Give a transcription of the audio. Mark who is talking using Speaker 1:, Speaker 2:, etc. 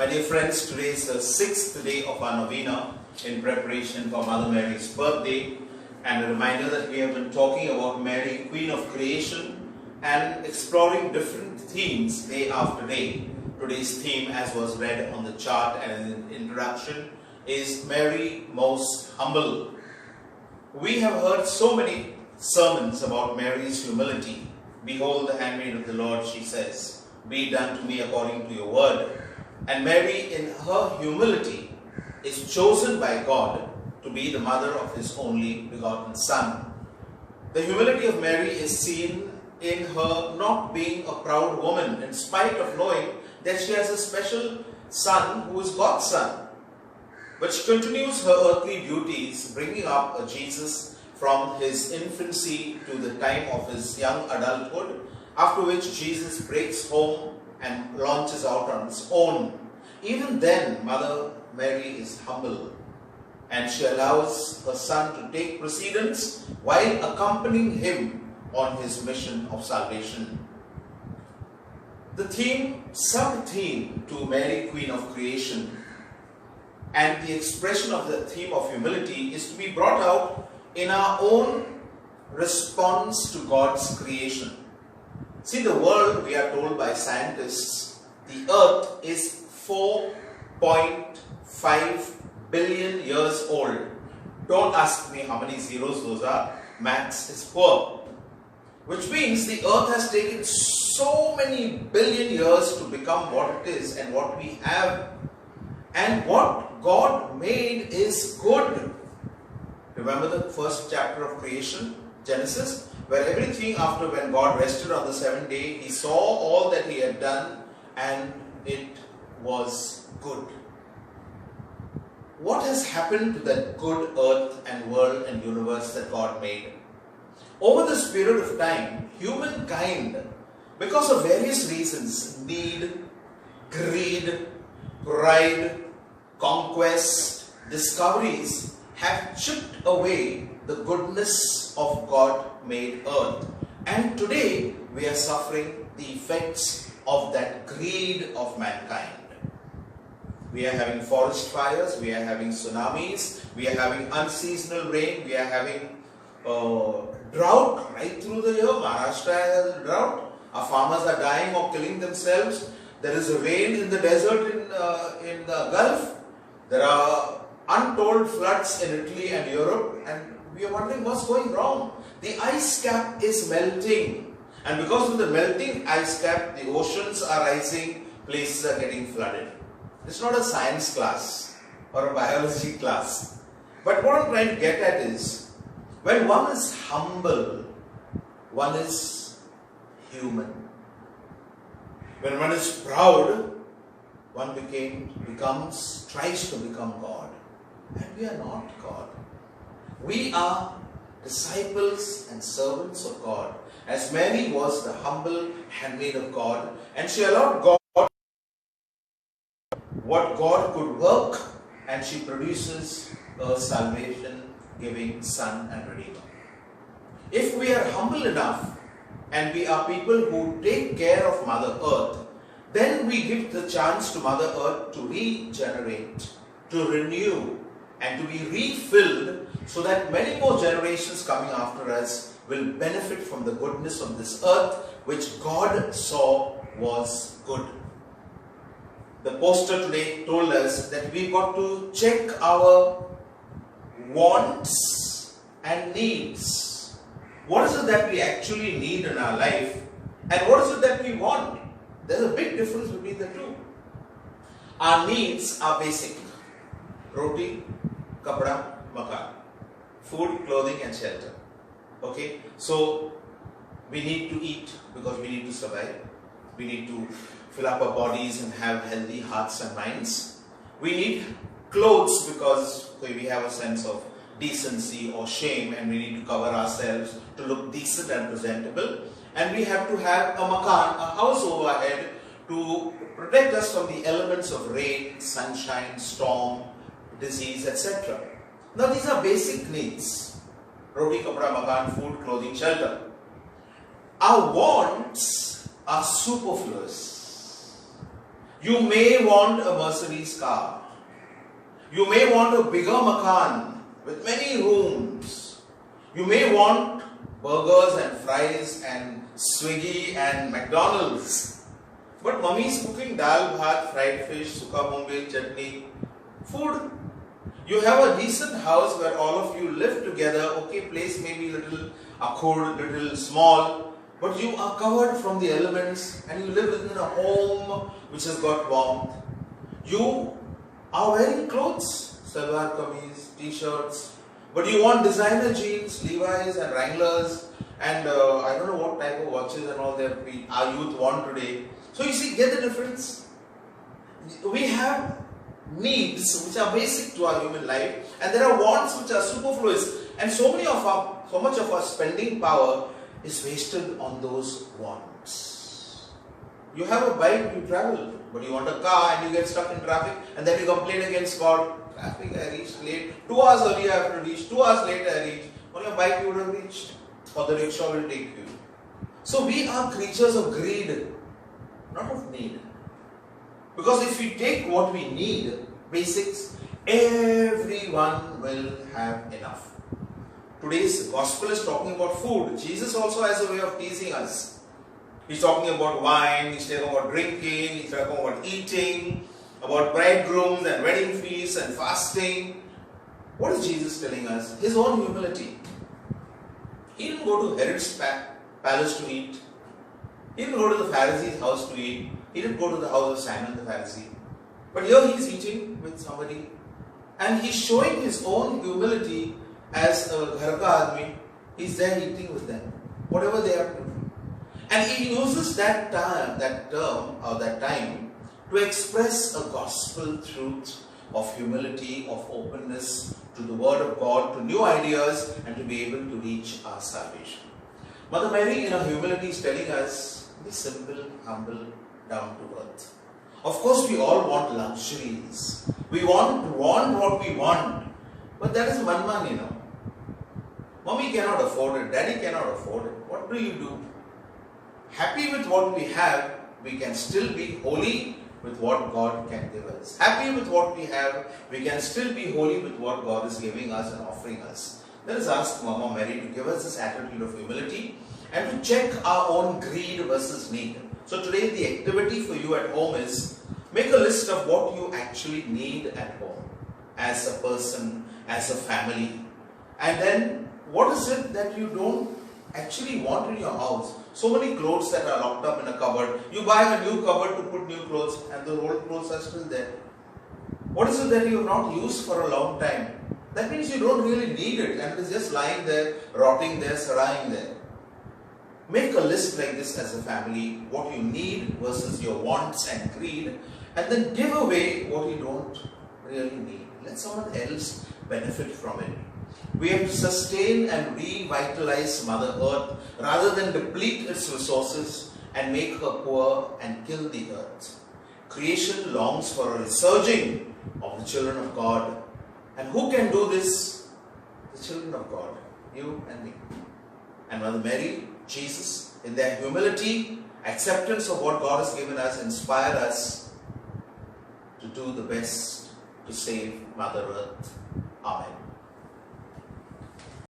Speaker 1: My dear friends, today is the 6th day of our novena in preparation for Mother Mary's birthday, and a reminder that we have been talking about Mary, Queen of Creation, and exploring different themes day after day. Today's theme, as was read on the chart and in the introduction, is Mary Most Humble. We have heard so many sermons about Mary's humility. Behold the handmaid of the Lord, she says, be done to me according to your word. And Mary, in her humility, is chosen by God to be the mother of His only begotten Son. The humility of Mary is seen in her not being a proud woman, in spite of knowing that she has a special son who is God's Son. But she continues her earthly duties, bringing up a Jesus from his infancy to the time of his young adulthood, after which Jesus breaks home and launches out on his own. Even then, Mother Mary is humble, and she allows her son to take precedence while accompanying him on his mission of salvation. The theme, sub-theme to Mary, Queen of Creation, and the expression of the theme of humility is to be brought out in our own response to God's creation. See, the world, we are told by scientists, the earth is 4.5 billion years old. Don't ask me how many zeros those are. Maths is poor. Which means the earth has taken so many billion years to become what it is and what we have. And what God made is good. Remember the first chapter of creation, Genesis, where everything after when God rested on the seventh day, He saw all that He had done and it was good. What has happened to that good earth and world and universe that God made? Over this period of time, humankind, because of various reasons, need, greed, pride, conquest, discoveries, have chipped away the goodness of God-made earth. And today, we are suffering the effects of that greed of mankind. We are having forest fires, we are having tsunamis, we are having unseasonal rain, we are having drought right through the year. Maharashtra has a drought. Our farmers are dying or killing themselves. There is a rain in the desert in the Gulf. There are untold floods in Italy and Europe, and we are wondering what's going wrong. The ice cap is melting, and because of the melting ice cap, the oceans are rising, places are getting flooded. It's not a science class or a biology class. But what I'm trying to get at is, when one is humble, one is human. When one is proud, one tries to become God. And we are not God. We are disciples and servants of God. As Mary was the humble handmaid of God, and she allowed God what God could work, and she produces a salvation-giving Son and Redeemer. If we are humble enough, and we are people who take care of Mother Earth, then we give the chance to Mother Earth to regenerate, to renew, and to be refilled, so that many more generations coming after us will benefit from the goodness of this earth, which God saw was good. The poster today told us that we've got to check our wants and needs. What is it that we actually need in our life, and what is it that we want? There's a big difference between the two. Our needs are basic. Roti, kapda, makan. Food, clothing and shelter. Okay? So, we need to eat because we need to survive. We need to fill up our bodies and have healthy hearts and minds. We need clothes because we have a sense of decency or shame, and we need to cover ourselves to look decent and presentable. And we have to have a makan, a house overhead, to protect us from the elements of rain, sunshine, storm, disease, etc. Now these are basic needs. Roti, kapda, makan, food, clothing, shelter. Our wants are superfluous. You may want a Mercedes car. You may want a bigger makan with many rooms. You may want burgers and fries and Swiggy and McDonald's. But mummy is cooking dal, bhat, fried fish, sukha mungil, chutney, food. You have a decent house where all of you live together. Okay, place may be little akhud, little small, but you are covered from the elements and you live within a home which has got warmth. You are wearing clothes, salwar kameez, t-shirts, but you want designer jeans, Levi's and Wranglers, and I don't know what type of watches and all that our youth want today. So you see, get the difference. We have needs which are basic to our human life, and there are wants which are superfluous, and so much of our spending power is wasted on those wants. You have a bike, you travel, but you want a car and you get stuck in traffic, and then you complain against God. Traffic, I reached late. 2 hours earlier I have to reach. 2 hours later I reached. On your bike you would have reached, or the rickshaw will take you. So we are creatures of greed, not of need. Because if we take what we need, basics, everyone will have enough. Today's gospel is talking about food. Jesus also has a way of teasing us. He's talking about wine, he's talking about drinking, he's talking about eating, about bridegrooms and wedding feasts and fasting. What is Jesus telling us? His own humility. He didn't go to Herod's palace to eat. He didn't go to the Pharisee's house to eat. He didn't go to the house of Simon the Pharisee. But here he is eating with somebody, and he's showing his own humility as a ghar ka aadmi. He's there eating with them, whatever they have to do. And he uses that time to express a gospel truth of humility, of openness to the word of God, to new ideas, and to be able to reach our salvation. Mother Mary in her humility is telling us, be simple, humble, down to earth. Of course we all want luxuries. We want what we want. But that is manman, Mommy cannot afford it, daddy cannot afford it. What do you do? Happy with what we have, we can still be holy with what God can give us. Happy with what we have, we can still be holy with what God is giving us and offering us. Let us ask Mama Mary to give us this attitude of humility and to check our own greed versus need. So today the activity for you at home is make a list of what you actually need at home as a person, as a family. And then what is it that you don't actually want in your house? So many clothes that are locked up in a cupboard. You buy a new cupboard to put new clothes and the old clothes are still there. What is it that you have not used for a long time? That means you don't really need it and it is just lying there, rotting there, saraying there. Make a list like this as a family, what you need versus your wants and greed, and then give away what you don't really need. Let someone else benefit from it. We have to sustain and revitalize Mother Earth rather than deplete its resources and make her poor and kill the earth. Creation longs for a resurging of the children of God. And who can do this? The children of God, you and me. And Mother Mary, Jesus, in their humility, acceptance of what God has given us, inspire us to do the best to save Mother Earth. Amen.